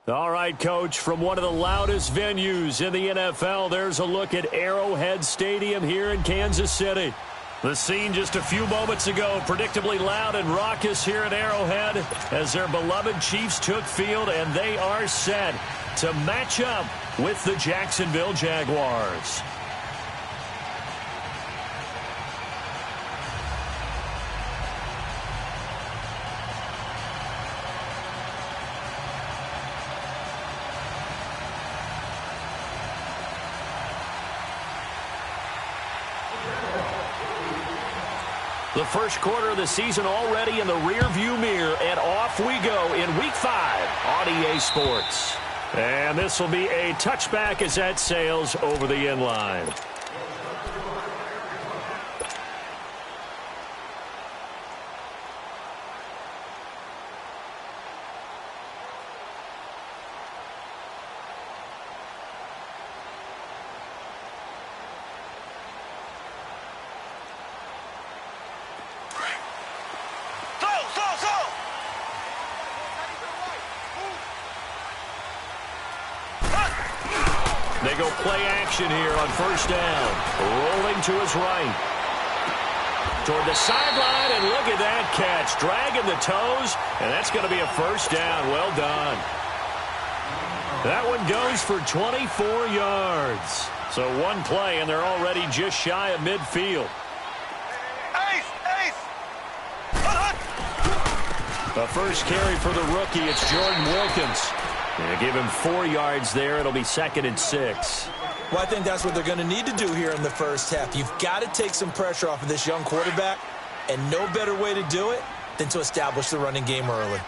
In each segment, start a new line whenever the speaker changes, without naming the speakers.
All right, Coach, from one of the loudest venues in the NFL, there's a look at Arrowhead Stadium here in Kansas City. The scene just a few moments ago, predictably loud and raucous here at Arrowhead as their beloved Chiefs took field, and they are set to match up with the Jacksonville Jaguars. The first quarter of the season already in the rearview mirror, and off we go in Week 5 on EA Sports. And this will be a touchback as that sails over the end line. They go play action here on first down. Rolling to his right. Toward the sideline, and look at that catch. Dragging the toes, and that's going to be a first down. Well done. That one goes for 24 yards. So one play, and they're already just shy of midfield. The first carry for the rookie, it's Jordan Wilkins. And give him 4 yards there. It'll be 2nd and 6.
Well, I think that's what they're going to need to do here in the first half. You've got to take some pressure off of this young quarterback, and no better way to do it than to establish the running game early.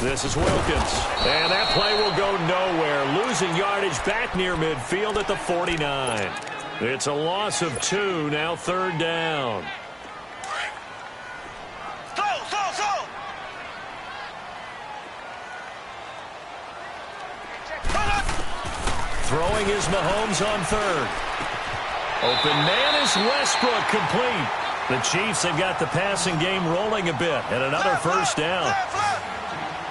This is Wilkins. And that play will go nowhere. Losing yardage back near midfield at the 49. It's a loss of 2, now 3rd down. Throwing is Mahomes on 3rd. Open man is Westbrook, complete. The Chiefs have got the passing game rolling a bit, and another first down.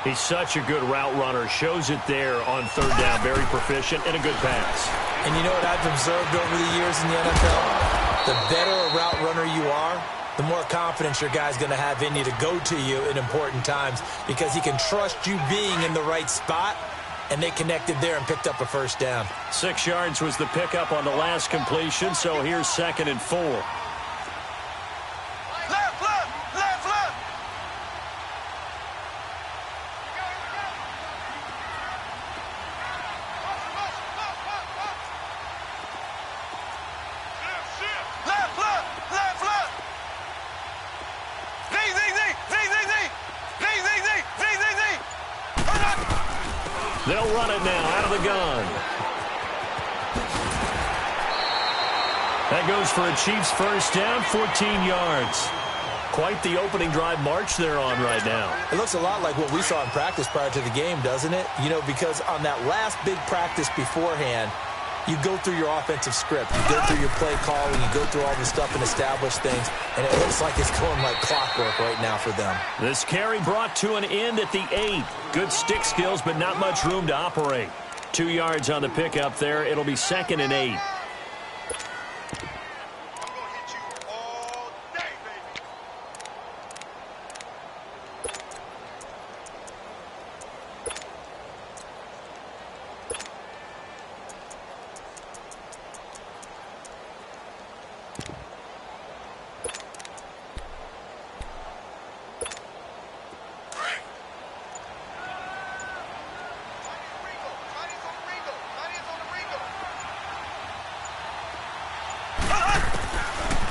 He's such a good route runner. Shows it there on 3rd down. Very proficient and a good pass.
And you know what I've observed over the years in the NFL? The better a route runner you are, the more confidence your guy's going to have in you to go to you in important times, because he can trust you being in the right spot. And they connected there and picked up a first down.
6 yards was the pickup on the last completion, so here's 2nd and 4.
Left.
They'll run it now out of the gun. That goes for a Chiefs first down, 14 yards. Quite the opening drive march they're on right now.
It looks a lot like what we saw in practice prior to the game, doesn't it? You know, because on that last big practice beforehand, you go through your offensive script. You go through your play calling. You go through all this stuff and establish things. And it looks like it's going like clockwork right now for them.
This carry brought to an end at the 8. Good stick skills, but not much room to operate. 2 yards on the pickup there. It'll be 2nd and 8.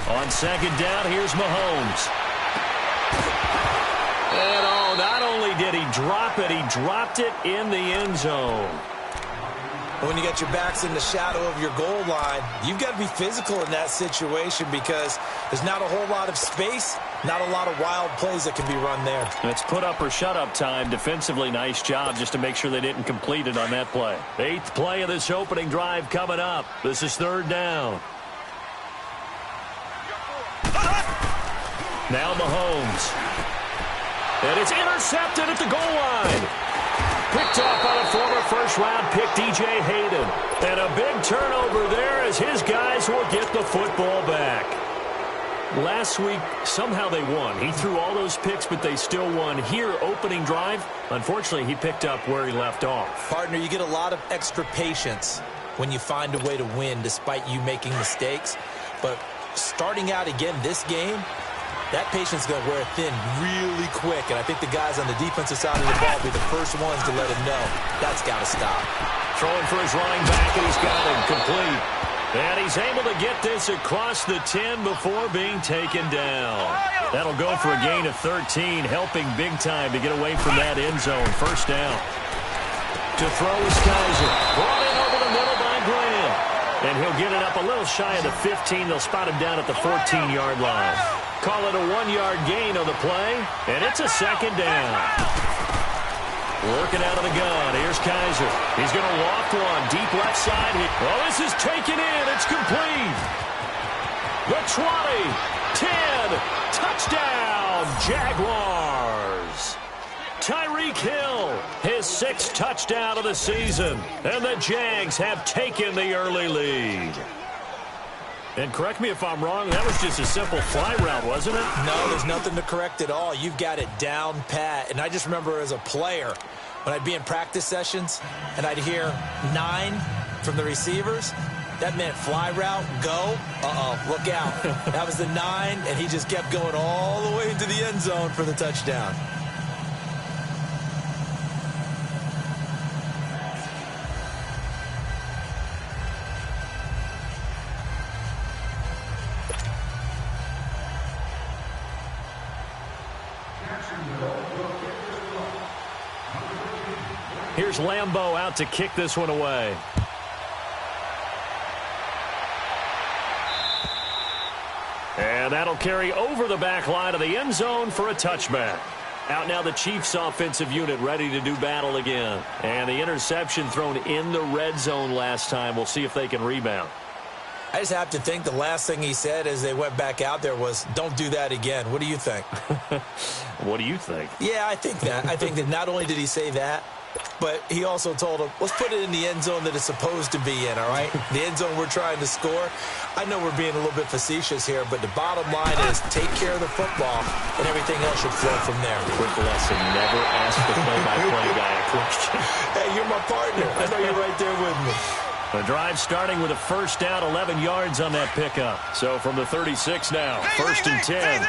On 2nd down, here's Mahomes. And oh, not only did he drop it, he dropped it in the end zone.
When you got your backs in the shadow of your goal line, you've got to be physical in that situation because there's not a whole lot of space, not a lot of wild plays that can be run there.
It's put up or shut up time. Defensively, nice job just to make sure they didn't complete it on that play. 8th play of this opening drive coming up. This is 3rd down. Now Mahomes. And it's intercepted at the goal line. Picked off by the former first-round pick, DJ Hayden. And a big turnover there as his guys will get the football back. Last week, somehow they won. He threw all those picks, but they still won. Here, opening drive, unfortunately, he picked up where he left off.
Partner, you get a lot of extra patience when you find a way to win despite you making mistakes. But starting out again this game, that patience is going to wear thin really quick. And I think the guys on the defensive side of the ball will be the first ones to let him know that's got to stop.
Throwing for his running back, and he's got him complete. And he's able to get this across the 10 before being taken down. That'll go for a gain of 13, helping big time to get away from that end zone. First down. To throw is Kaiser. Brought in over the middle by Graham. And he'll get it up a little shy of the 15. They'll spot him down at the 14-yard line. Call it a 1-yard gain on the play, and it's a second down. Working out of the gun. Here's Kaiser. He's going to loft one. Deep left side. Well, this is taken in. It's complete. The 20. 10. Touchdown, Jaguars. Tyreek Hill, his 6th touchdown of the season. And the Jags have taken the early lead. And correct me if I'm wrong, that was just a simple fly route, wasn't it?
No, there's nothing to correct at all. You've got it down pat. And I just remember as a player, when I'd be in practice sessions and I'd hear 9 from the receivers, that meant fly route, go. Look out. That was the 9, and he just kept going all the way into the end zone for the touchdown.
Here's Lambeau out to kick this one away. And that'll carry over the back line of the end zone for a touchback. Out now the Chiefs offensive unit ready to do battle again. And the interception thrown in the red zone last time. We'll see if they can rebound.
I just have to think the last thing he said as they went back out there was, don't do that again. What do you think?
What do you think?
Yeah, I think that. I think that not only did he say that, but he also told him, let's put it in the end zone that it's supposed to be in, all right? The end zone we're trying to score. I know we're being a little bit facetious here, but the bottom line is take care of the football, and everything else should flow from there.
Quick lesson, never ask the play-by-play guy a question.
Hey, you're my partner. I know you're right there with me.
The drive starting with a first down, 11 yards on that pickup. So from the 36 now, first and 10.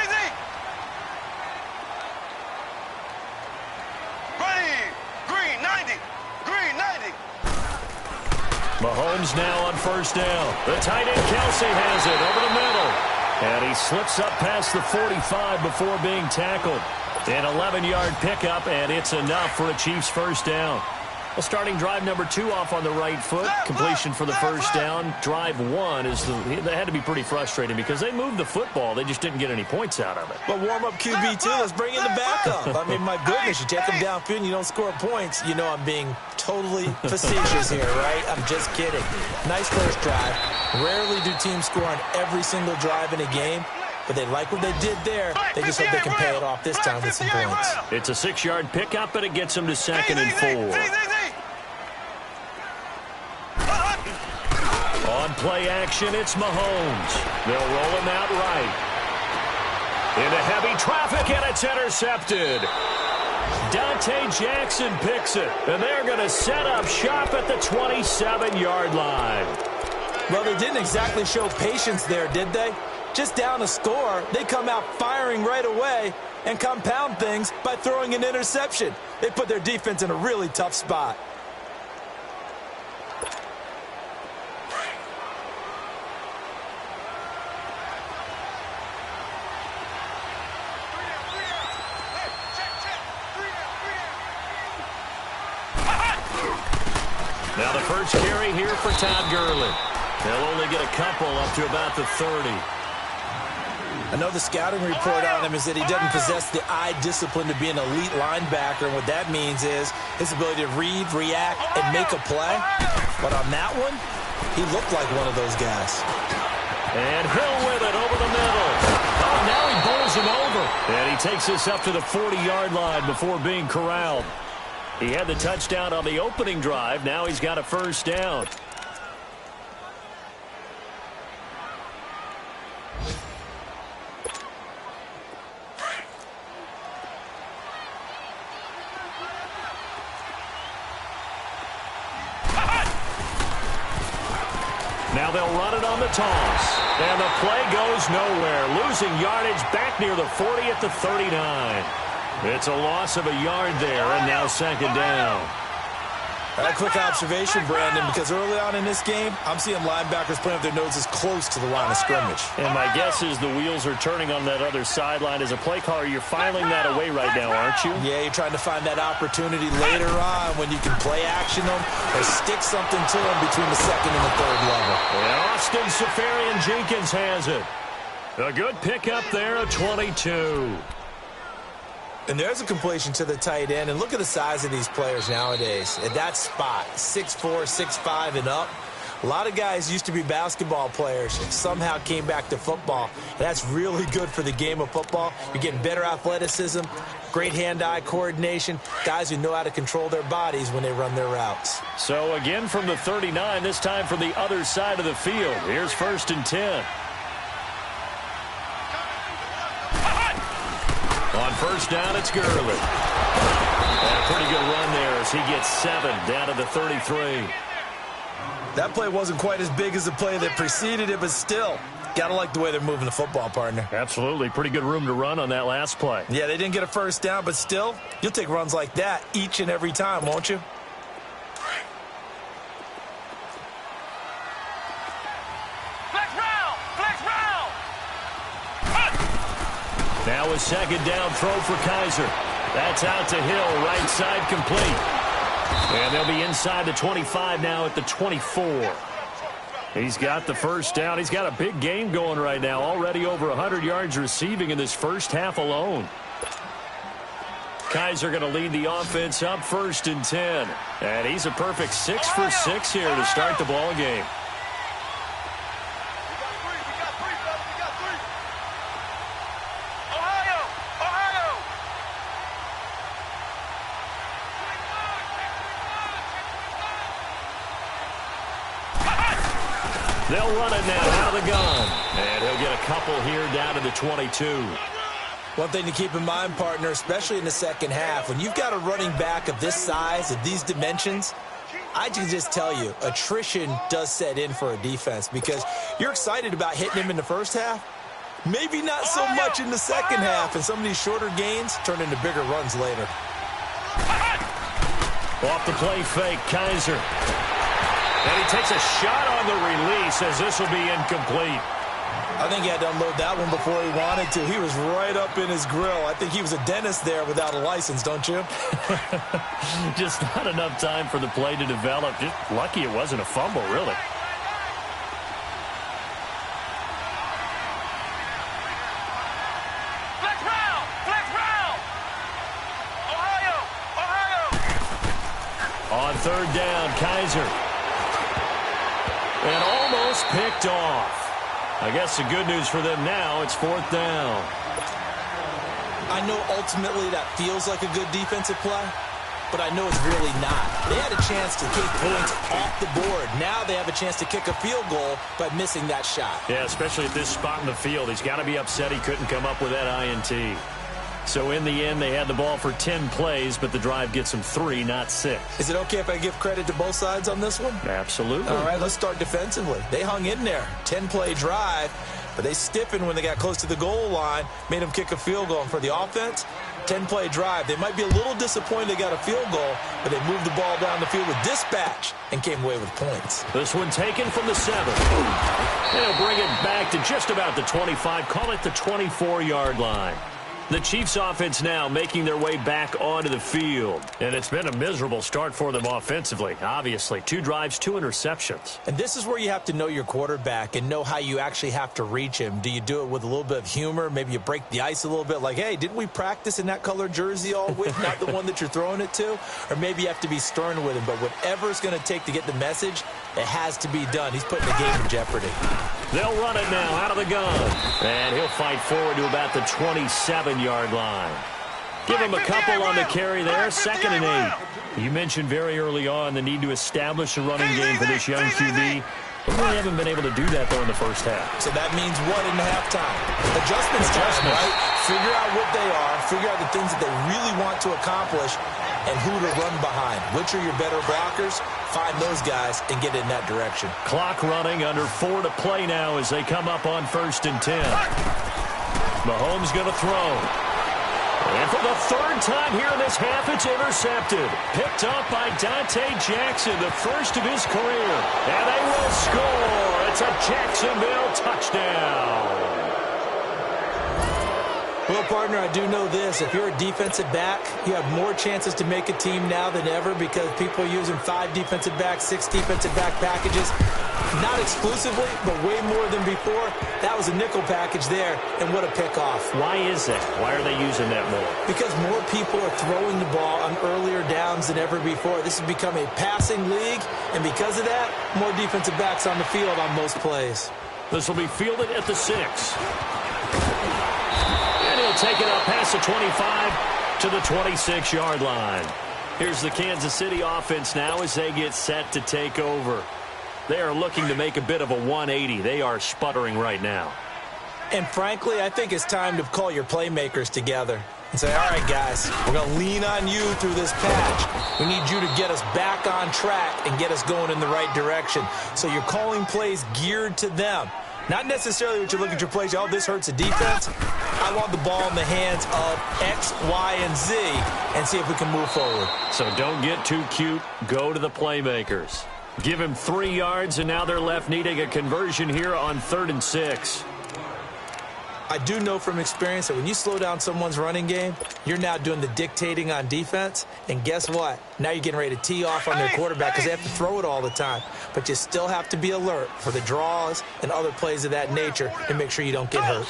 Mahomes now on first down. The tight end Kelsey has it over the middle. And he slips up past the 45 before being tackled. An 11-yard pickup, and it's enough for a Chiefs first down. Well, starting drive number 2 off on the right foot. Completion for the first down. Drive 1 that had to be pretty frustrating because they moved the football. They just didn't get any points out of it.
But warm up QB too. Let's bring in the backup. I mean, my goodness, you take them downfield and you don't score points. You know I'm being totally facetious here, right? I'm just kidding. Nice first drive. Rarely do teams score on every single drive in a game. But they like what they did there. They just hope they can pay it off this time with some points.
It's a 6-yard pickup, but it gets them to 2nd and 4. On play action, it's Mahomes. They'll roll him out right. Into heavy traffic, and it's intercepted. Dante Jackson picks it, and they're going to set up shop at the 27-yard line.
Well, they didn't exactly show patience there, did they? Just down a score, they come out firing right away and compound things by throwing an interception. They put their defense in a really tough spot.
Now the first carry here for Todd Gurley. They'll only get a couple up to about the 30.
I know the scouting report on him is that he doesn't possess the eye discipline to be an elite linebacker, and what that means is his ability to read, react, and make a play. But on that one, he looked like one of those guys.
And Hill with it over the middle. A now he bowls him over. And he takes this up to the 40-yard line before being corralled. He had the touchdown on the opening drive. Now he's got a first down. Now they'll run it on the toss. And the play goes nowhere. Losing yardage back near the 40 at the 39. It's a loss of a yard there, and now second down.
A quick observation, Brandon, because early on in this game, I'm seeing linebackers putting up their noses close to the line of scrimmage.
And my guess is the wheels are turning on that other sideline. As a play caller, you're filing that away right now, aren't you?
Yeah, you're trying to find that opportunity later on when you can play action them or stick something to them between the second and the third level.
And Austin Safarian-Jenkins has it. A good pickup there at 22.
And there's a completion to the tight end. And look at the size of these players nowadays. At that spot, 6'4", 6'5", and up. A lot of guys used to be basketball players, somehow came back to football. And that's really good for the game of football. You're getting better athleticism, great hand-eye coordination, guys who know how to control their bodies when they run their routes.
So again from the 39, this time from the other side of the field. Here's 1st and 10. On first down, it's Gurley. And a pretty good run there as he gets 7 down to the 33.
That play wasn't quite as big as the play that preceded it, but still, got to like the way they're moving the football, partner.
Absolutely. Pretty good room to run on that last play.
Yeah, they didn't get a first down, but still, you'll take runs like that each and every time, won't you?
Now a second down throw for Kaiser. That's out to Hill, right side complete. And they'll be inside the 25 now at the 24. He's got the first down. He's got a big game going right now. Already over 100 yards receiving in this first half alone. Kaiser going to lead the offense up 1st and 10. And he's a perfect 6 for 6 here to start the ball game. They'll run it now out of the gun. And he'll get a couple here down to the 22.
One thing to keep in mind, partner, especially in the second half, when you've got a running back of this size, of these dimensions, I can just tell you, attrition does set in for a defense because you're excited about hitting him in the first half. Maybe not so much in the second half, and some of these shorter gains turn into bigger runs later.
Off the play fake, Kaiser. And he takes a shot on the release as this will be incomplete.
I think he had to unload that one before he wanted to. He was right up in his grill. I think he was a dentist there without a license, don't you?
Just not enough time for the play to develop. Just lucky it wasn't a fumble, really. On third down, Kaiser. And almost picked off. I guess the good news for them now, it's 4th down.
I know ultimately that feels like a good defensive play, but I know it's really not. They had a chance to kick points off the board. Now they have a chance to kick a field goal by missing that shot.
Yeah, especially at this spot in the field. He's got to be upset he couldn't come up with that INT. So in the end, they had the ball for 10 plays, but the drive gets them 3, not 6.
Is it okay if I give credit to both sides on this one?
Absolutely.
All right, let's start defensively. They hung in there. 10-play drive, but they stiffened when they got close to the goal line, made them kick a field goal. And for the offense, 10-play drive. They might be a little disappointed they got a field goal, but they moved the ball down the field with dispatch and came away with points.
This one taken from the 7. They'll bring it back to just about the 25. Call it the 24-yard line. The Chiefs offense now making their way back onto the field. And it's been a miserable start for them offensively. Obviously, 2 drives, 2 interceptions.
And this is where you have to know your quarterback and know how you actually have to reach him. Do you do it with a little bit of humor? Maybe you break the ice a little bit like, hey, didn't we practice in that color jersey all week? Not the one that you're throwing it to? Or maybe you have to be stern with him. But whatever it's going to take to get the message, it has to be done. He's putting the game in jeopardy.
They'll run it now out of the gun. And he'll fight forward to about the 27-yard line. Give him a couple on the carry there, 2nd and 8. You mentioned very early on the need to establish a running game for this young QB. They really haven't been able to do that, though, in the first half.
So that means what in the halftime? Adjustments time, right? Figure out what they are, figure out the things that they really want to accomplish, and who to run behind. Which are your better blockers? Find those guys and get in that direction.
Clock running, under 4 to play now as they come up on 1st and 10. Mahomes going to throw. And for the 3rd time here in this half, it's intercepted. Picked up by Dante Jackson, the first of his career. And they will score. It's a Jacksonville touchdown.
Well, partner, I do know this. If you're a defensive back, you have more chances to make a team now than ever because people are using 5 defensive backs, 6 defensive back packages. Not exclusively, but way more than before. That was a nickel package there, and what a pickoff.
Why is that? Why are they using that more?
Because more people are throwing the ball on earlier downs than ever before. This has become a passing league, and because of that, more defensive backs on the field on most plays.
This will be fielded at the 6. And he'll take it up past the 25 to the 26-yard line. Here's the Kansas City offense now as they get set to take over. They are looking to make a bit of a 180. They are sputtering right now.
And frankly, I think it's time to call your playmakers together and say, all right, guys, we're going to lean on you through this patch. We need you to get us back on track and get us going in the right direction. So you're calling plays geared to them. Not necessarily what you look at your plays, oh, this hurts the defense. I want the ball in the hands of X, Y, and Z and see if we can move forward.
So don't get too cute. Go to the playmakers. Give him 3 yards, and now they're left needing a conversion here on 3rd and 6.
I do know from experience that when you slow down someone's running game, you're now doing the dictating on defense. And guess what? Now you're getting ready to tee off on their quarterback because they have to throw it all the time. But you still have to be alert for the draws and other plays of that nature to make sure you don't get hurt.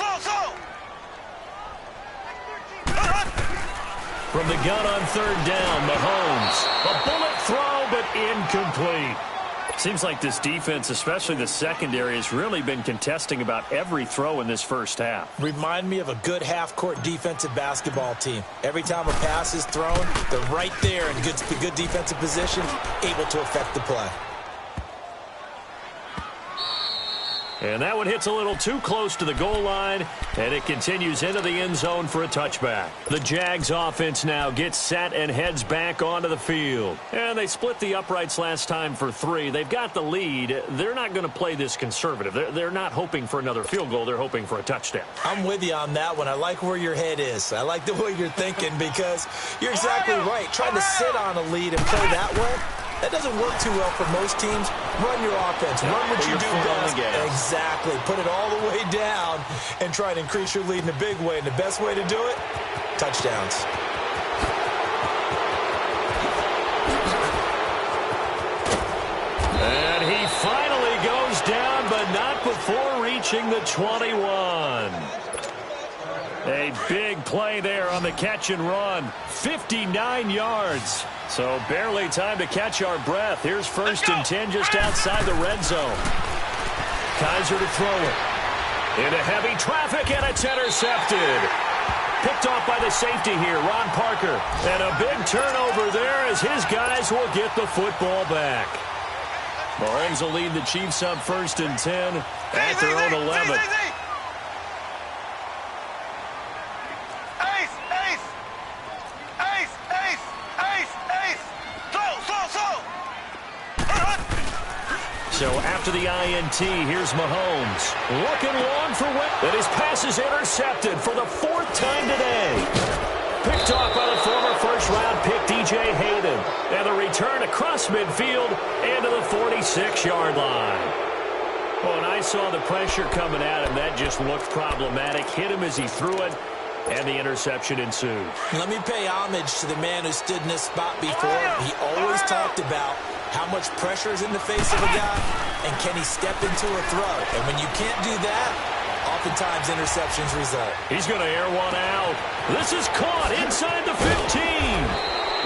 From the gun on 3rd down, Mahomes. A bullet throw, but incomplete. Seems like this defense, especially the secondary, has really been contesting about every throw in this first half.
Remind me of a good half-court defensive basketball team. Every time a pass is thrown, they're right there in good defensive position, able to affect the play.
And that one hits a little too close to the goal line, and it continues into the end zone for a touchback. The Jags offense now gets set and heads back onto the field. And they split the uprights last time for 3. They've got the lead. They're not going to play this conservative. They're not hoping for another field goal. They're hoping for a touchdown.
I'm with you on that one. I like where your head is. I like the way you're thinking because you're exactly right. Trying to sit on a lead and play that way, that doesn't work too well for most teams. Run your offense. Run what you do best. Exactly. Put it all the way down and try to increase your lead in a big way. And the best way to do it, touchdowns.
And he finally goes down, but not before reaching the 21. A big play there on the catch and run. 59 yards. So barely time to catch our breath. Here's 1st and 10 just outside the red zone. Kaiser to throw it. Into heavy traffic, and it's intercepted. Picked off by the safety here, Ron Parker. And a big turnover there as his guys will get the football back. Mahomes will lead the Chiefs up 1st and 10 at their own 11. So after the INT, here's Mahomes. Looking long for Wentz. And his pass is intercepted for the 4th time today. Picked off by the former first-round pick, DJ Hayden. And the return across midfield and to the 46-yard line. Well, and I saw the pressure coming at him. That just looked problematic. Hit him as he threw it, and the interception ensued.
Let me pay homage to the man who stood in this spot before. He always talked about how much pressure is in the face of a guy, and can he step into a throw? And when you can't do that, oftentimes interceptions result.
He's going to air one out. This is caught inside the 15.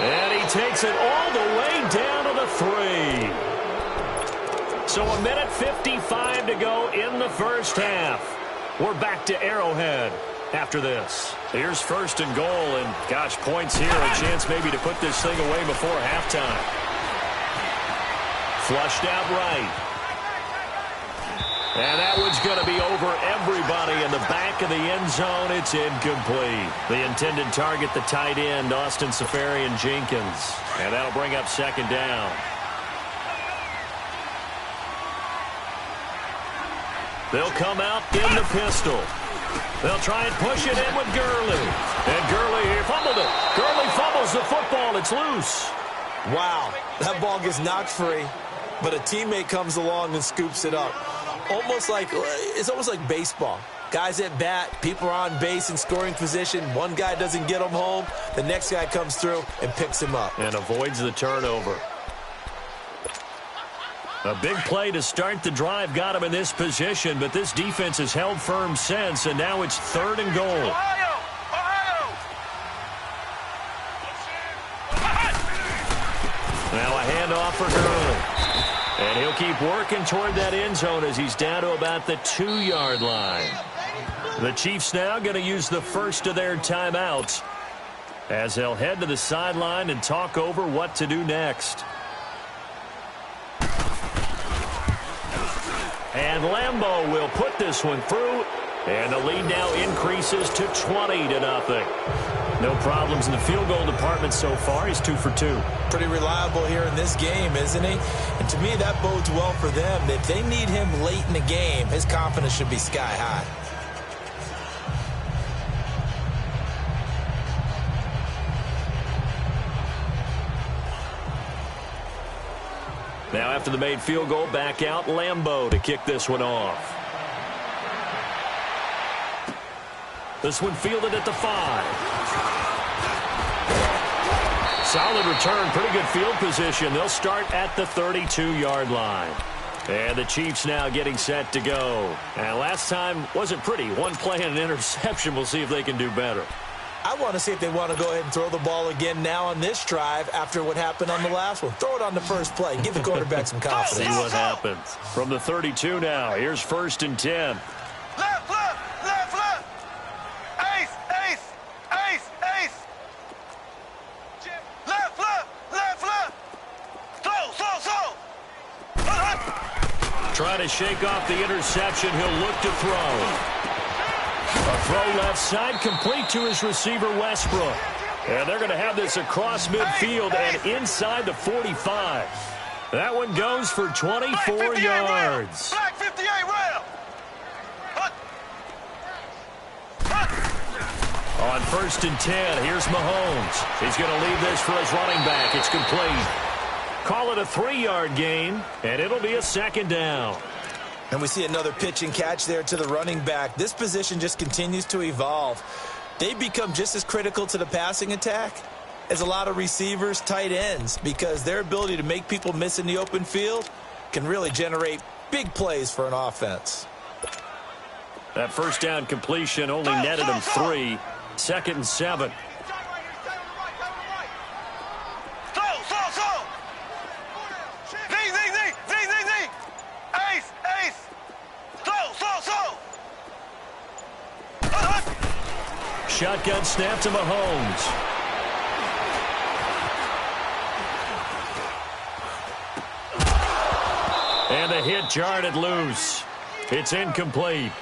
And he takes it all the way down to the 3. So 1:55 to go in the first half. We're back to Arrowhead after this. Here's first and goal, and gosh, points here. A chance maybe to put this thing away before halftime. Flushed out right. And that one's going to be over everybody in the back of the end zone. It's incomplete. The intended target, the tight end, Austin Safarian-Jenkins. And that'll bring up second down. They'll come out in the pistol. They'll try and push it in with Gurley. And Gurley here fumbled it. Gurley fumbles the football. It's loose.
Wow, that ball gets knocked free, but a teammate comes along and scoops it up. It's almost like baseball. Guys at bat, people are on base in scoring position. One guy doesn't get him home. The next guy comes through and picks him up.
And avoids the turnover. A big play to start the drive got him in this position, but this defense has held firm since, and now it's third and goal.
Ohio!
Now a handoff for Gurley. And he'll keep working toward that end zone as he's down to about the 2-yard line. The Chiefs now going to use the first of their timeouts as they'll head to the sideline and talk over what to do next. And Lambeau will put this one through, and the lead now increases to 20-0. No problems in the field goal department so far. He's 2 for 2.
Pretty reliable here in this game, isn't he? And to me, that bodes well for them. If they need him late in the game, his confidence should be sky high.
Now after the made field goal, back out Lambeau to kick this one off. This one fielded at the 5. Solid return, pretty good field position. They'll start at the 32-yard line. And the Chiefs now getting set to go. And last time wasn't pretty. One play and an interception. We'll see if they can do better.
I want to see if they want to go ahead and throw the ball again now on this drive after what happened on the last one. Throw it on the first play. Give the quarterback some confidence.
See what happens. From the 32 now, here's first and 10.
Left, left, left, left. Ace, ace, ace, ace. Left, left, left, left. Slow.
Trying to shake off the interception. He'll look to throw. A throw left side, complete to his receiver, Westbrook. And they're going to have this across midfield and inside the 45. That one goes for 24 yards.
Black 58 rail.
On first and 10, here's Mahomes. He's going to leave this for his running back. It's complete. Call it a 3-yard gain, and it'll be a second down.
And we see another pitch and catch there to the running back. This position just continues to evolve. They become just as critical to the passing attack as a lot of receivers, tight ends, because their ability to make people miss in the open field can really generate big plays for an offense.
That first down completion only netted him 3. Second and 7. Shotgun snap to Mahomes. And the hit jarred it loose. It's incomplete.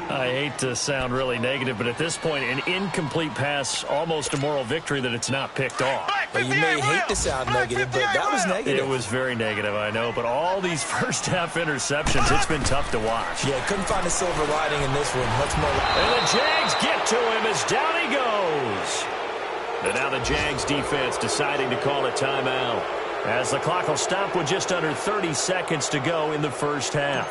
I hate to sound really negative, but at this point, an incomplete pass, almost a moral victory that it's not picked off.
Well, you may hate to sound negative, but that was negative.
It was very negative, I know, but all these first-half interceptions, it's been tough to watch.
Yeah, couldn't find a silver lining in this one. Much more.
And the Jags get to him as down he goes. And now the Jags defense deciding to call a timeout as the clock will stop with just under 30 seconds to go in the first half.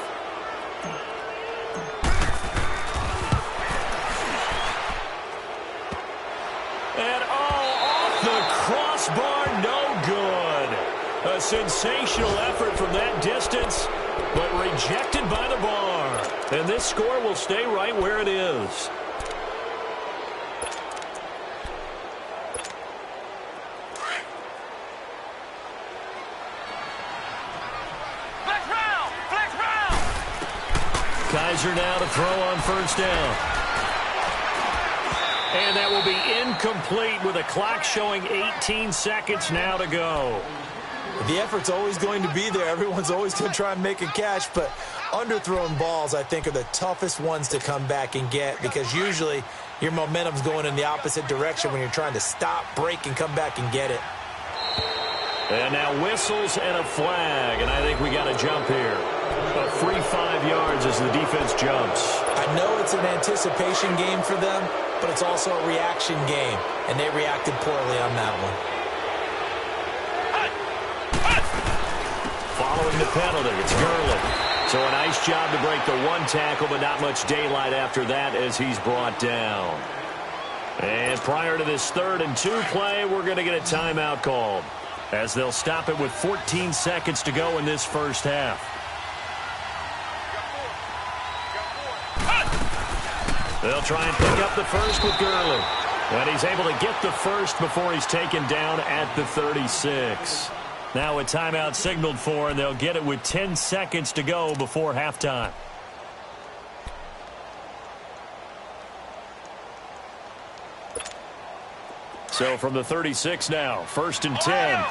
And off the crossbar, no good. A sensational effort from that distance, but rejected by the bar. And this score will stay right where it is. Kaiser now to throw on first down. And that will be incomplete with a clock showing 18 seconds now to go.
The effort's always going to be there. Everyone's always going to try and make a catch, but underthrown balls, I think, are the toughest ones to come back and get because usually your momentum's going in the opposite direction when you're trying to stop, break, and come back and get it.
And now whistles and a flag, and I think we got a jump here. A free 5 yards as the defense jumps.
I know it's an anticipation game for them, but it's also a reaction game, and they reacted poorly on that one.
Following the penalty, it's Gurley. So a nice job to break the one tackle, but not much daylight after that as he's brought down. And prior to this 3rd and 2 play, we're going to get a timeout called, as they'll stop it with 14 seconds to go in this first half. They'll try and pick up the first with Gurley. And he's able to get the first before he's taken down at the 36. Now a timeout signaled for, and they'll get it with 10 seconds to go before halftime. So from the 36 now, 1st and 10.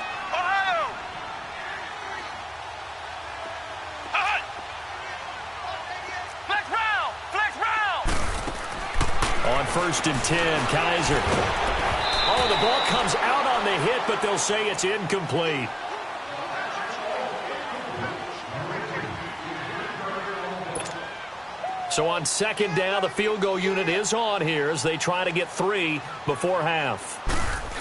On 1st and 10, Kaiser. Oh, the ball comes out on the hit, but they'll say it's incomplete. So on 2nd down, the field goal unit is on here as they try to get 3 before half.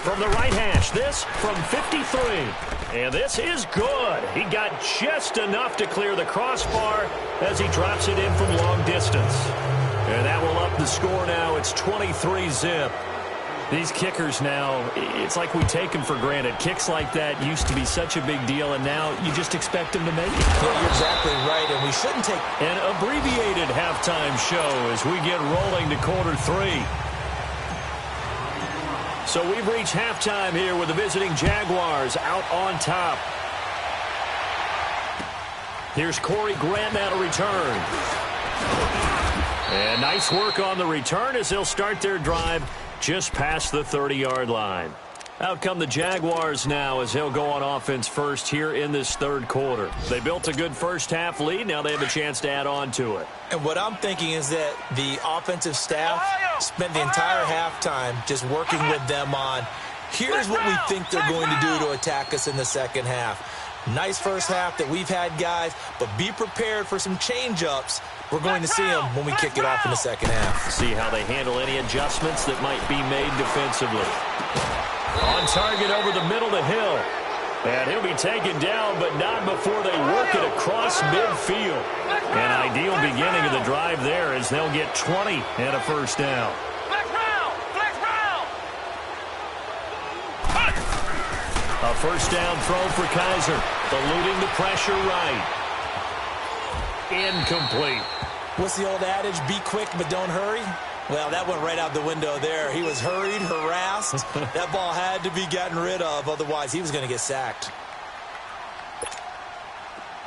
From the right hash, this from 53. And this is good. He got just enough to clear the crossbar as he drops it in from long distance. And that will up the score now. It's 23-zip. These kickers now, it's like we take them for granted. Kicks like that used to be such a big deal, and now you just expect them to make it.
Yeah, you're exactly right, and we shouldn't take
an abbreviated halftime show as we get rolling to quarter 3. So we've reached halftime here with the visiting Jaguars out on top. Here's Corey Grant now to return. And nice work on the return as they'll start their drive just past the 30-yard line. Out come the Jaguars now as they'll go on offense first here in this 3rd quarter. They built a good first-half lead. Now they have a chance to add on to it.
And what I'm thinking is that the offensive staff spent the entire halftime just working with them on, here's what we think they're going to do to attack us in the second half. Nice first half that we've had, guys, but be prepared for some change-ups. We're going to see them when we kick it off in the second half.
See how they handle any adjustments that might be made defensively. On target over the middle to Hill. And he'll be taken down, but not before they work it across midfield. An ideal beginning of the drive there as they'll get 20 and a first down. A first down throw for Kaiser. Eluding the pressure right. Incomplete.
What's the old adage? Be quick, but don't hurry. Well, that went right out the window there. He was hurried, harassed. That ball had to be gotten rid of. Otherwise, he was going to get sacked.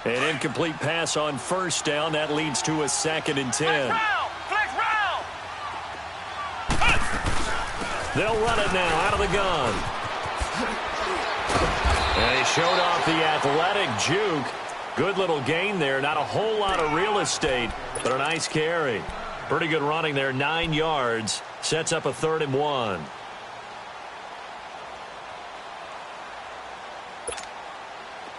An incomplete pass on first down. That leads to a 2nd and 10. They'll run it now out of the gun. And he showed off the athletic juke. Good little gain there. Not a whole lot of real estate, but a nice carry. Pretty good running there, 9 yards. Sets up a 3rd and 1.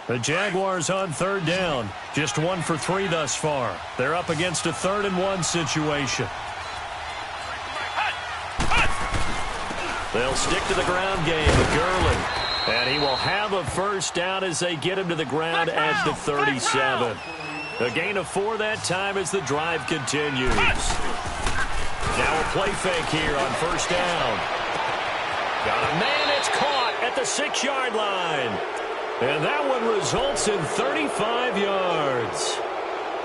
The Jaguars on 3rd down. Just 1 for 3 thus far. They're up against a 3rd and 1 situation. They'll stick to the ground game with Gurley. And he will have a first down as they get him to the ground at the 37. A gain of 4 that time as the drive continues. Now a play fake here on first down. Got a man, it's caught at the 6-yard line. And that one results in 35 yards.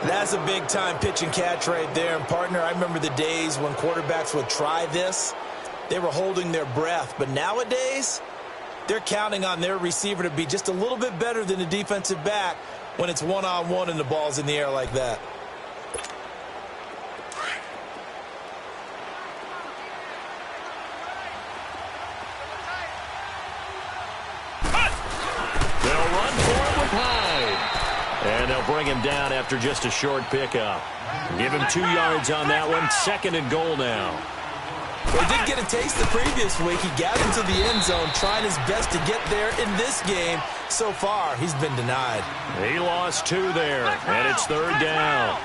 That's a big-time pitch and catch right there. And, partner, I remember the days when quarterbacks would try this. They were holding their breath. But nowadays, they're counting on their receiver to be just a little bit better than the defensive back when it's one-on-one and the ball's in the air like that.
bring him down after just a short pickup. Give him 2 yards on that one. 2nd and goal now.
Well, he did get a taste the previous week. He got into the end zone, trying his best to get there in this game. So far, he's been denied.
He lost 2 there, and it's 3rd down.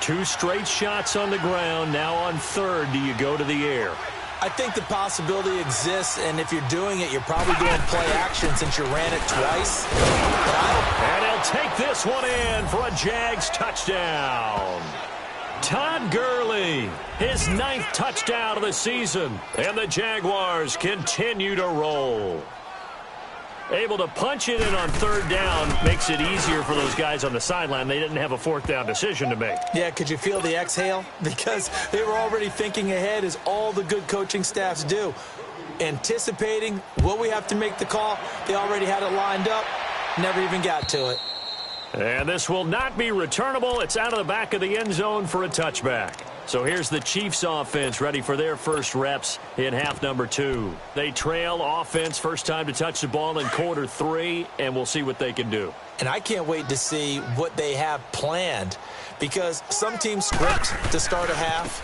2 straight shots on the ground. Now on 3rd, do you go to the air?
I think the possibility exists, and if you're doing it, you're probably doing play action since you ran it twice.
And he'll take this one in for a Jags touchdown. Todd Gurley, his 9th touchdown of the season, and the Jaguars continue to roll. Able to punch it in on 3rd down makes it easier for those guys on the sideline. They didn't have a 4th down decision to make.
Yeah, could you feel the exhale? Because they were already thinking ahead, as all the good coaching staffs do. Anticipating, will we have to make the call? They already had it lined up, never even got to it.
And this will not be returnable. It's out of the back of the end zone for a touchback. So here's the Chiefs offense ready for their first reps in half number 2. They trail offense, first time to touch the ball in quarter 3, and we'll see what they can do.
And I can't wait to see what they have planned, because some teams script to start a half.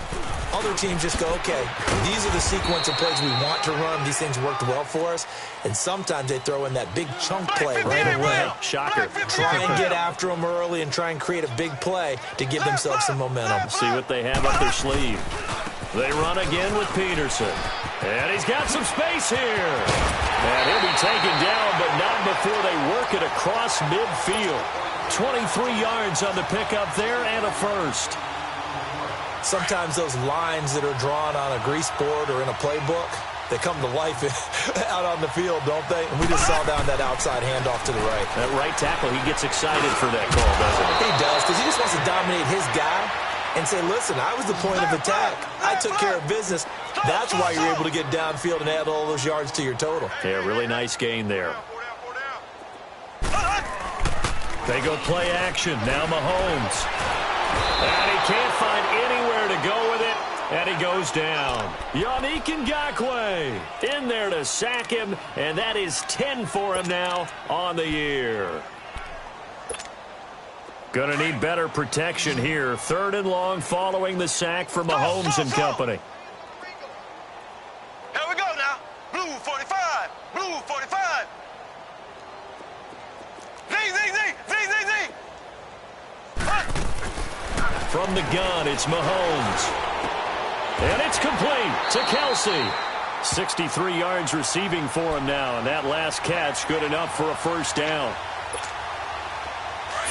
Other teams just go, okay, these are the sequence of plays we want to run. These things worked well for us. And sometimes they throw in that big chunk play right away.
Shocker.
Try and get after them early and try and create a big play to give themselves some momentum.
See what they have up their sleeve. They run again with Peterson. And he's got some space here. And he'll be taken down, but not before they work it across midfield. 23 yards on the pickup there and a first.
Sometimes those lines that are drawn on a grease board or in a playbook, they come to life out on the field, don't they? And we just saw down that outside handoff to the right.
That right tackle, he gets excited for that call, doesn't he?
He does, because he just wants to dominate his guy and say, listen, I was the point of attack. I took care of business. That's why you're able to get downfield and add all those yards to your total.
Yeah, really nice gain there. They go play action. Now Mahomes. And he can't find anywhere to go with it. And he goes down. Yannick Ngakoue in there to sack him. And that is 10 for him now on the year. Gonna need better protection here. 3rd and long following the sack for Mahomes and company.
Here we go now. Blue 45. Blue 45. Z.
From the gun, it's Mahomes. And it's complete to Kelsey. 63 yards receiving for him now, and that last catch good enough for a first down.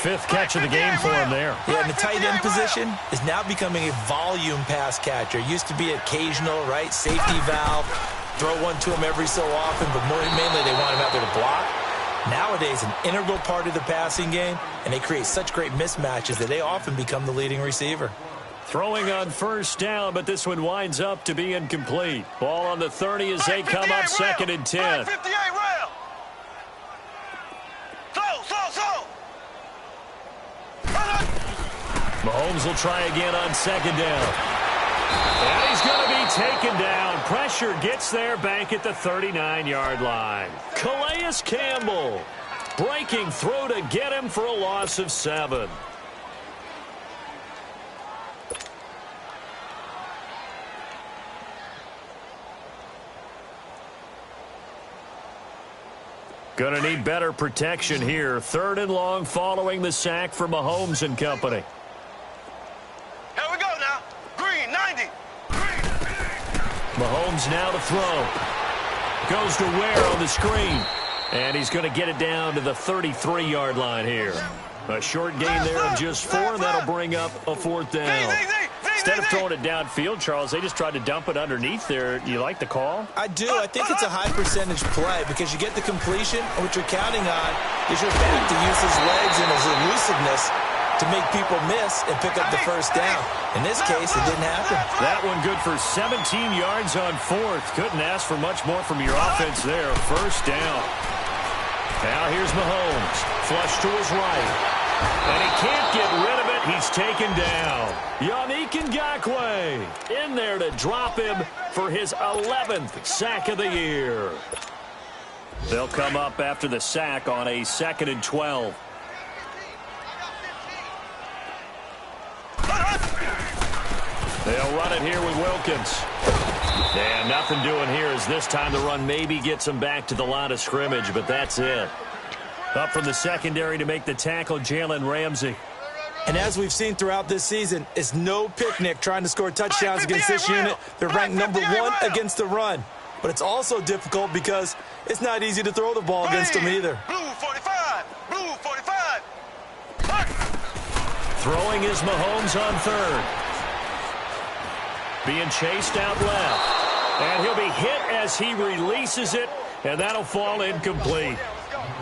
5th catch of the game for him there.
Yeah, and the tight end position is now becoming a volume pass catcher. It used to be occasional, right? Safety valve. Throw one to him every so often, but mainly they want him out there to block. Nowadays, an integral part of the passing game, and they create such great mismatches that they often become the leading receiver.
Throwing on first down, but this one winds up to be incomplete. Ball on the 30 as they come up 2nd and 10.
58 rail. Slow.
Mahomes will try again on 2nd down. And he's going to be taken down. Pressure gets there back at the 39-yard line. Calais Campbell breaking through to get him for a loss of 7. Going to need better protection here. 3rd and long following the sack for Mahomes and company.
Here we go now. Green 90.
Mahomes now to throw. Goes to Ware on the screen. And he's going to get it down to the 33-yard line here. A short gain there of just 4, and that'll bring up a 4th down. Instead of throwing it downfield, Charles, they just tried to dump it underneath there. You like the call?
I do. I think it's a high-percentage play because you get the completion, and what you're counting on is your back to use his legs and his elusiveness to make people miss and pick up the first down. In this case, it didn't happen.
That one good for 17 yards on 4th. Couldn't ask for much more from your offense there. First down. Now here's Mahomes. Flush to his right. And he can't get rid of it. He's taken down. Yannick Ngakoue in there to drop him for his 11th sack of the year. They'll come up after the sack on a 2nd and 12. They'll run it here with Wilkins. And nothing doing here as this time the run maybe gets them back to the line of scrimmage, but that's it. Up from the secondary to make the tackle, Jalen Ramsey.
And as we've seen throughout this season, it's no picnic trying to score touchdowns against this unit. They're ranked number 1 against the run. But it's also difficult because it's not easy to throw the ball against them either.
Blue 45. Blue 45.
Throwing is Mahomes on third. Being chased out left. And he'll be hit as he releases it, and that'll fall incomplete.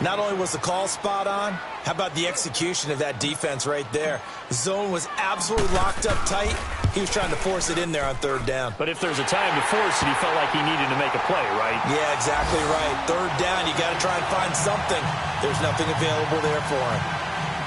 Not only was the call spot on, how about the execution of that defense right there? The zone was absolutely locked up tight. He was trying to force it in there on third down.
But if there's a time to force it, he felt like he needed to make a play, right?
Yeah, exactly right. Third down, you got to try and find something. There's nothing available there for him.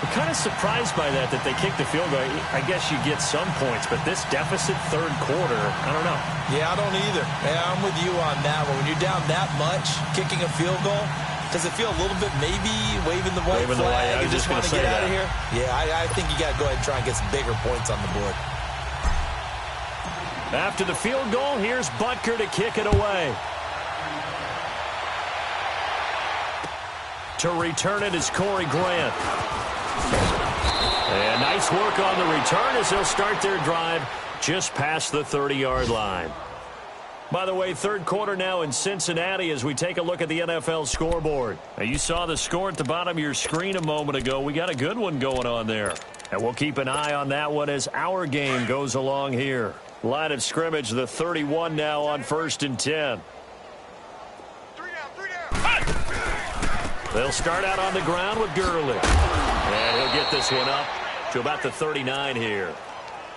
I'm kind of surprised by that they kicked the field goal. I guess you get some points, but this deficit third quarter, I don't know.
Yeah, I don't either. Yeah, I'm with you on that one. When you're down that much, kicking a field goal, does it feel a little bit maybe waving the white flag? You just want to get out of here? Yeah, I think you got to go ahead and try and get some bigger points on the board.
After the field goal, here's Butker to kick it away. To return it is Corey Grant. And nice work on the return as they'll start their drive just past the 30-yard line. By the way, third quarter now in Cincinnati as we take a look at the NFL scoreboard. Now, you saw the score at the bottom of your screen a moment ago. We got a good one going on there. And we'll keep an eye on that one as our game goes along here. Line of scrimmage, the 31 now on 1st and 10. They'll start out on the ground with Gurley. And he'll get this one up to about the 39 here.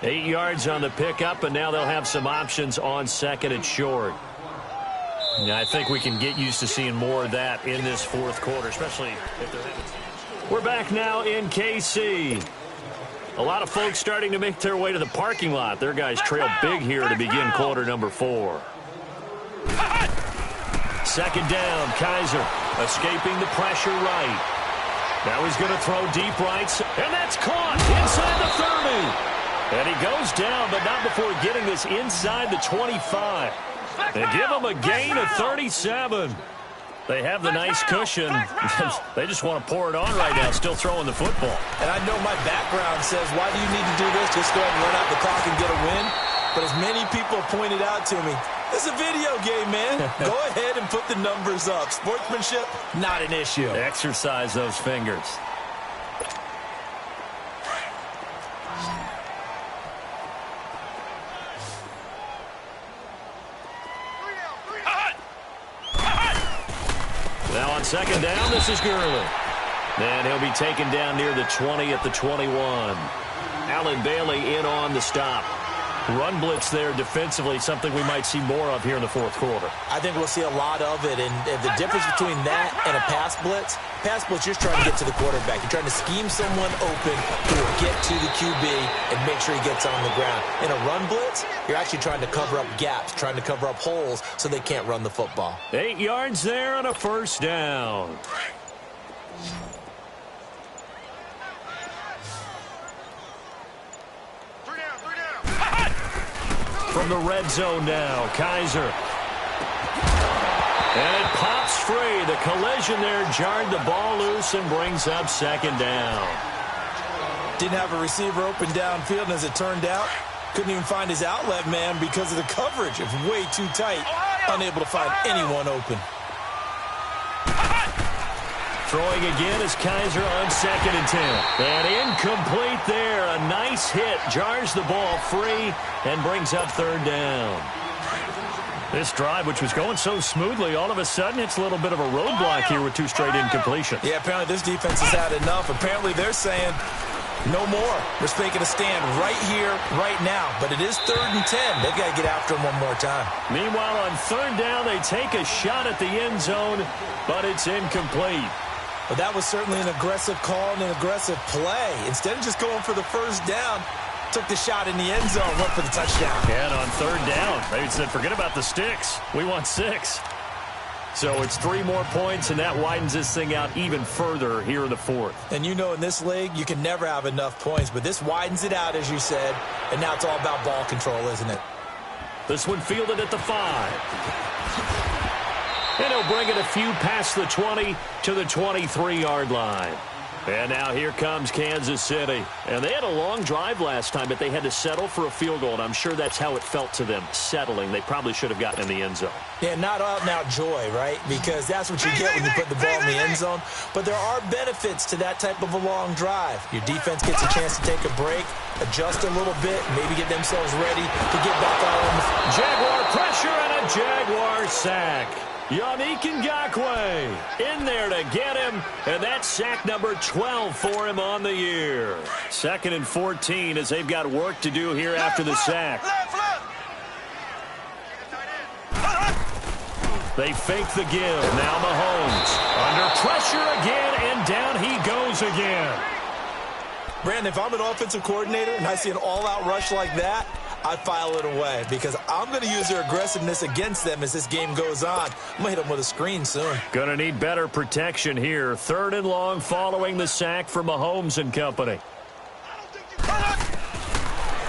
8 yards on the pickup, and now they'll have some options on second and short. Now, I think we can get used to seeing more of that in this fourth quarter, especially if they're having... We're back now in KC. A lot of folks starting to make their way to the parking lot. Their guys trail big here to begin quarter number 4. Second down, Kaiser escaping the pressure right. Now he's going to throw deep right, and that's caught inside the 30. And he goes down, but not before getting this inside the 25. They give him a gain of 37. They have the nice cushion. They just want to pour it on right now, still throwing the football.
And I know my background says, why do you need to do this? Just go ahead and run out the clock and get a win. But as many people have pointed out to me, it's a video game, man. Go ahead and put the numbers up. Sportsmanship, not an issue.
Exercise those fingers. Now on second down, this is Gurley. And he'll be taken down near the 20 at the 21. Allen Bailey in on the stop. Run blitz there defensively, something we might see more of here in the fourth quarter.
I think we'll see a lot of it, and the difference between that and a pass blitz, you're just trying to get to the quarterback. You're trying to scheme someone open who will get to the QB and make sure he gets on the ground. In a run blitz, you're actually trying to cover up gaps, trying to cover up holes so they can't run the football.
8 yards there on a first down. From the red zone now, Kaiser. And it pops free. The collision there jarred the ball loose and brings up second down.
Didn't have a receiver open downfield, and as it turned out, couldn't even find his outlet man because of the coverage. It was way too tight, unable to find anyone open.
Throwing again is Kaiser on second and 10. And incomplete there. A nice hit. Jars the ball free and brings up third down. This drive, which was going so smoothly, all of a sudden it's a little bit of a roadblock here with 2 straight incompletions.
Yeah, apparently this defense has had enough. Apparently they're saying no more. We're making a stand right here, right now. But it is 3rd and 10. They've got to get after him one more time.
Meanwhile, on third down, they take a shot at the end zone, but it's incomplete.
But that was certainly an aggressive call and an aggressive play. Instead of just going for the first down, took the shot in the end zone, went for the touchdown.
And on third down, they said, forget about the sticks. We want 6. So it's 3 more points, and that widens this thing out even further here in the fourth.
And you know in this league, you can never have enough points, but this widens it out, as you said, and now it's all about ball control, isn't it?
This one fielded at the 5. And he'll bring it a few past the 20 to the 23-yard line. And now here comes Kansas City. And they had a long drive last time, but they had to settle for a field goal, and I'm sure that's how it felt to them, settling. They probably should have gotten in the end zone.
Yeah, not out-and-out joy, right? Because that's what you get when you put the ball in the end zone. But there are benefits to that type of a long drive. Your defense gets a chance to take a break, adjust a little bit, maybe get themselves ready to get back out on the field.
Jaguar pressure and a Jaguar sack. Yannick Ngakoue in there to get him, and that's sack number 12 for him on the year. 2nd and 14 as they've got work to do here after the sack. They fake the give. Now Mahomes under pressure again, and down he goes again.
Brandon, if I'm an offensive coordinator and I see an all-out rush like that, I file it away because I'm going to use their aggressiveness against them as this game goes on. I'm going to hit them with a screen soon.
Going to need better protection here. 3rd and long following the sack for Mahomes and company.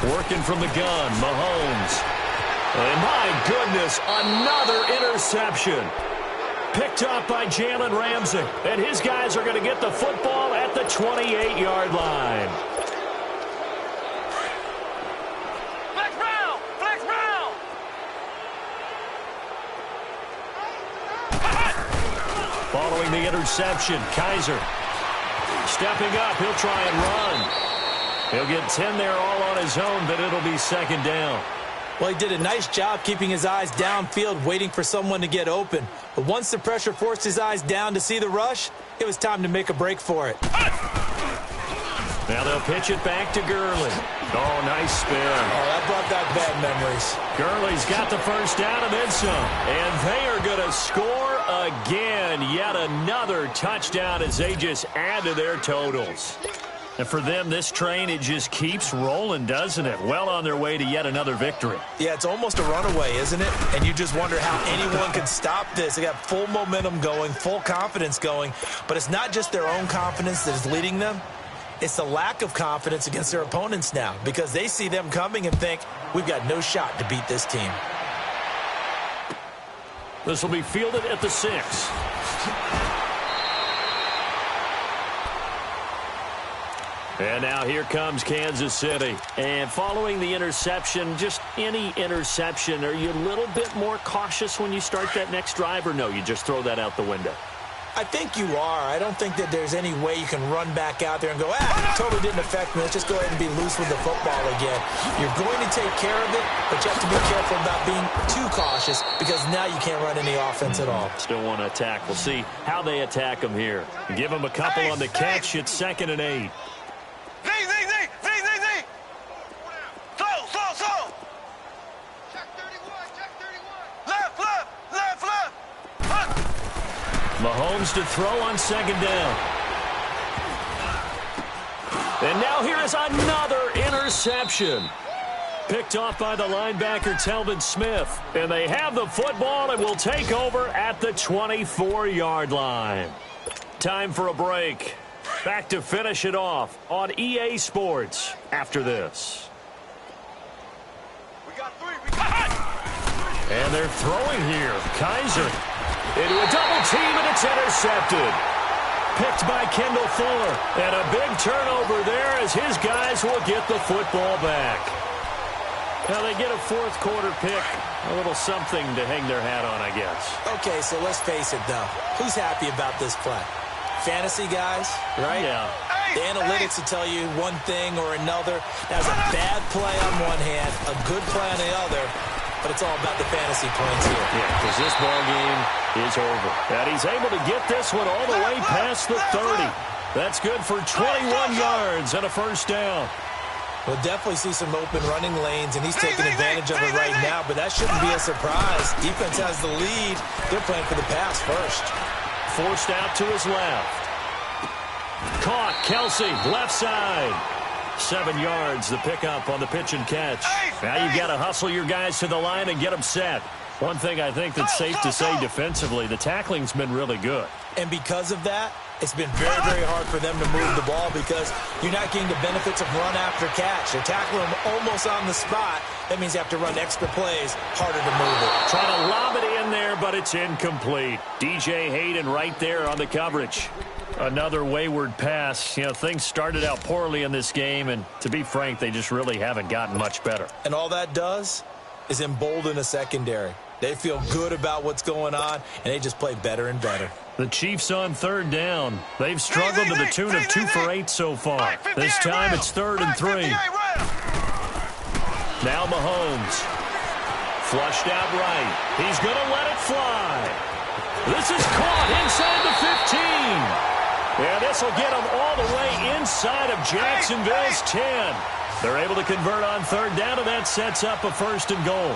Working from the gun, Mahomes. And my goodness, another interception. Picked up by Jalen Ramsey. And his guys are going to get the football at the 28-yard line. Following the interception, Kaiser stepping up. He'll try and run. He'll get 10 there all on his own, but it'll be 2nd down.
Well, he did a nice job keeping his eyes downfield, waiting for someone to get open. But once the pressure forced his eyes down to see the rush, it was time to make a break for it.
Now they'll pitch it back to Gurley. Oh, nice spin.
Oh, that brought back bad memories.
Gurley's got the first down and then some. And they are going to score again. Yet another touchdown as they just add to their totals. And for them, this train, it just keeps rolling, doesn't it? Well on their way to yet another victory.
Yeah, it's almost a runaway, isn't it? And you just wonder how anyone can stop this. They got full momentum going, full confidence going. But it's not just their own confidence that is leading them. It's the lack of confidence against their opponents now because they see them coming and think, we've got no shot to beat this team.
This will be fielded at the 6. And now here comes Kansas City. And following the interception, just any interception, are you a little bit more cautious when you start that next drive, or no, you just throw that out the window?
I think you are. I don't think that there's any way you can run back out there and go, it totally didn't affect me. Let's just go ahead and be loose with the football again. You're going to take care of it, but you have to be careful about being too cautious because now you can't run any offense at all.
Still want to attack. We'll see how they attack them here. Give them a couple on the catch. It's 2nd and 8. Mahomes to throw on 2nd down. And now here is another interception. Picked off by the linebacker, Telvin Smith. And they have the football and will take over at the 24-yard line. Time for a break. Back to finish it off on EA Sports after this. And they're throwing here. Kaiser into a double team, and it's intercepted. Picked by Kendall Fuller. And a big turnover there as his guys will get the football back. Now they get a 4th quarter pick. A little something to hang their hat on, I guess.
Okay, so let's face it, though. Who's happy about this play? Fantasy guys, right?
Yeah.
The analytics will tell you one thing or another. That's a bad play on one hand, a good play on the other. But it's all about the fantasy points here.
Yeah, because this ball game is over. And he's able to get this one all the way past the 30. That's good for 21 yards and a first down.
We'll definitely see some open running lanes, and he's taking advantage of it right now, but that shouldn't be a surprise. Defense has the lead. They're playing for the pass first.
Forced out to his left. Caught, Kelsey, left side. 7 yards, the pickup on the pitch and catch. Now you've got to hustle your guys to the line and get them set. One thing I think that's safe to say defensively, the tackling's been really good.
And because of that, it's been very, very hard for them to move the ball because you're not getting the benefits of run after catch. They're tackling them almost on the spot. That means you have to run extra plays, harder to move it.
Trying to lob it in there, but it's incomplete. DJ Hayden right there on the coverage. Another wayward pass. You know, things started out poorly in this game, and to be frank, they just really haven't gotten much better.
And all that does is embolden a secondary. They feel good about what's going on, and they just play better and better.
The Chiefs on third down. They've struggled to the tune of 2 for 8 so far. This time it's 3rd and 3. Now Mahomes. Flushed out right. He's going to let it fly. This is caught inside the 15. Yeah, this will get them all the way inside of Jacksonville's 10. They're able to convert on third down, and that sets up a 1st and goal.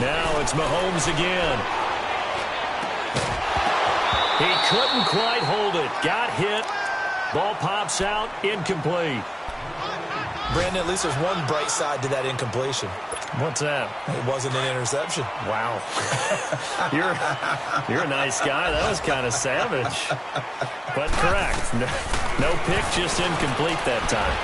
Now it's Mahomes again. He couldn't quite hold it. Got hit. Ball pops out. Incomplete.
Brandon, at least there's one bright side to that incompletion.
What's that?
It wasn't an interception.
Wow. You're a nice guy. That was kind of savage. But correct. No pick, just incomplete that time.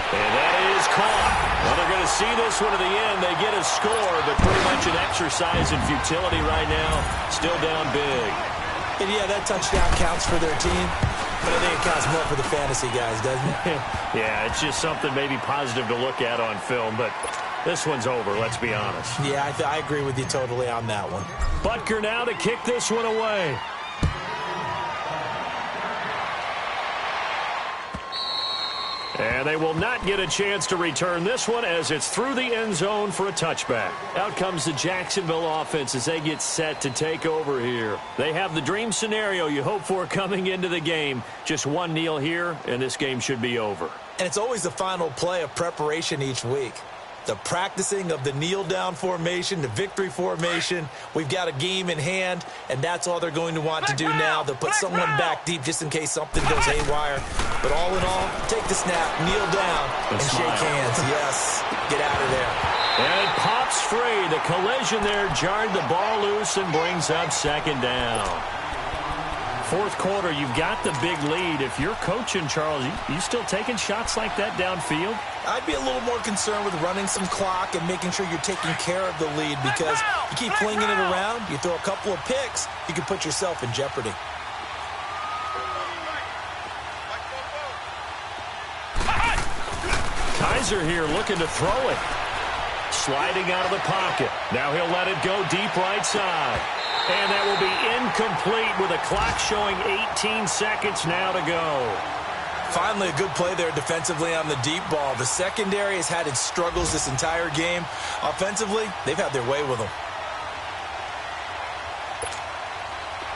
And that is caught. Well, they're going to see this one to the end. They get a score, but pretty much an exercise in futility right now. Still down big.
And yeah, that touchdown counts for their team. But I think it counts more for the fantasy guys, doesn't it?
Yeah, it's just something maybe positive to look at on film, but this one's over, let's be honest.
Yeah, I agree with you totally on that one.
Butker now to kick this one away. And they will not get a chance to return this one as it's through the end zone for a touchback. Out comes the Jacksonville offense as they get set to take over here. They have the dream scenario you hope for coming into the game. Just one kneel here, and this game should be over.
And it's always the final play of preparation each week. The practicing of the kneel-down formation, the victory formation. We've got a game in hand, and that's all they're going to want to do now. They'll put someone back deep just in case something goes haywire. But all in all, take the snap, kneel down, and shake hands. Yes, get out of there.
And it pops free. The collision there jarred the ball loose and brings up 2nd down. 4th quarter, you've got the big lead. If you're coaching, Charles, you still taking shots like that downfield?
I'd be a little more concerned with running some clock and making sure you're taking care of the lead because you keep flinging it around, you throw a couple of picks, you can put yourself in jeopardy.
Kaiser here looking to throw it. Sliding out of the pocket. Now he'll let it go deep right side. And that will be incomplete with a clock showing 18 seconds now to go.
Finally, a good play there defensively on the deep ball. The secondary has had its struggles this entire game. Offensively, they've had their way with them.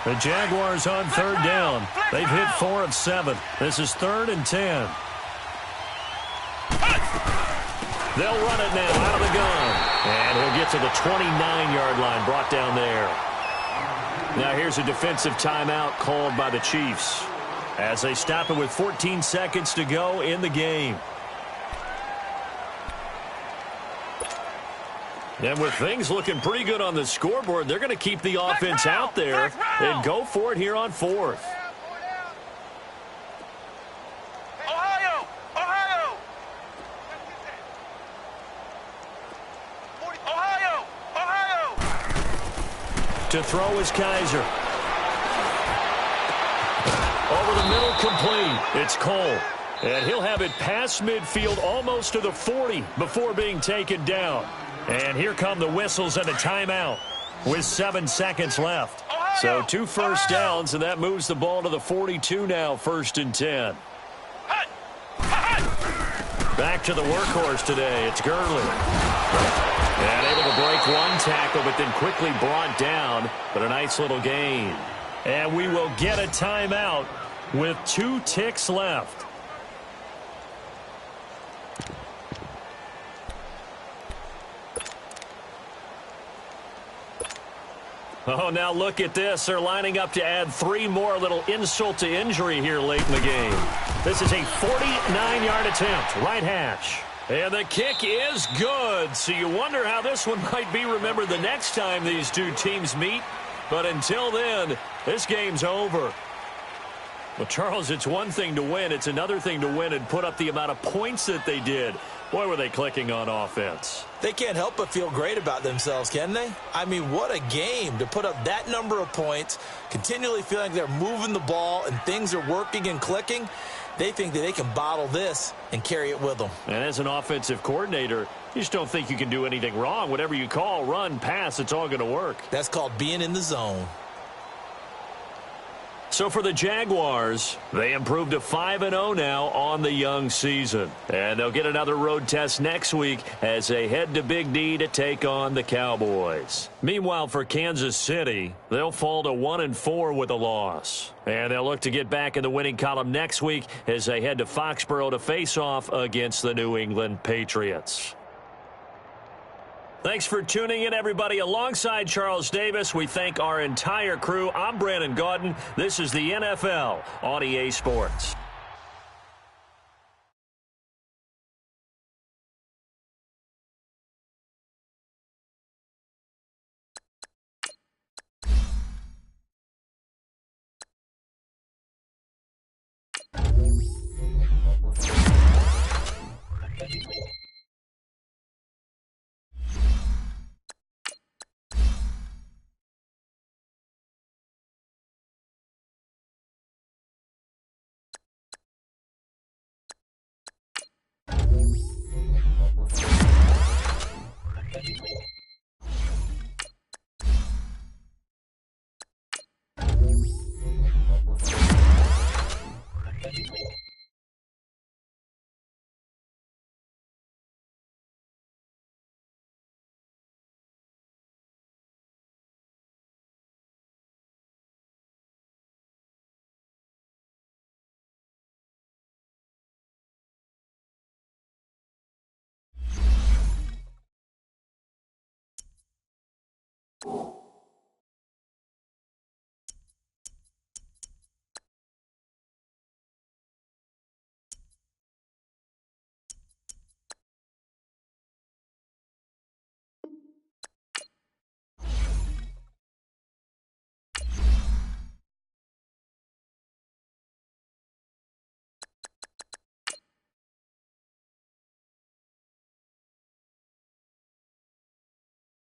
The Jaguars on third down. They've hit 4 of 7. This is 3rd and 10. They'll run it now out of the gun. And he'll get to the 29-yard line, brought down there. Now here's a defensive timeout called by the Chiefs as they stop it with 14 seconds to go in the game. And with things looking pretty good on the scoreboard, they're going to keep the offense out there and go for it here on 4th. To throw is Kaiser. Over the middle, complete. It's Cole. And he'll have it past midfield almost to the 40 before being taken down. And here come the whistles and a timeout with 7 seconds left. So 2 first downs, and that moves the ball to the 42 now, 1st and 10. Back to the workhorse today. It's Gurley. And able to break one tackle, but then quickly brought down. But a nice little gain. And we will get a timeout with 2 ticks left. Oh, now look at this. They're lining up to add 3 more, little insult to injury here late in the game. This is a 49-yard attempt, right hash. And the kick is good. So you wonder how this one might be remembered the next time these two teams meet. But until then, this game's over. Well, Charles, it's one thing to win. It's another thing to win and put up the amount of points that they did. Boy, were they clicking on offense.
They can't help but feel great about themselves, can they? I mean, what a game to put up that number of points, continually feeling like they're moving the ball and things are working and clicking. They think that they can bottle this and carry it with them.
And as an offensive coordinator, you just don't think you can do anything wrong. Whatever you call, run, pass, it's all going to work.
That's called being in the zone.
So for the Jaguars, they improved to 5-0 now on the young season. And they'll get another road test next week as they head to Big D to take on the Cowboys. Meanwhile, for Kansas City, they'll fall to 1-4 with a loss. And they'll look to get back in the winning column next week as they head to Foxborough to face off against the New England Patriots. Thanks for tuning in, everybody. Alongside Charles Davis, we thank our entire crew. I'm Brandon Gaudin. This is the NFL on EA Sports.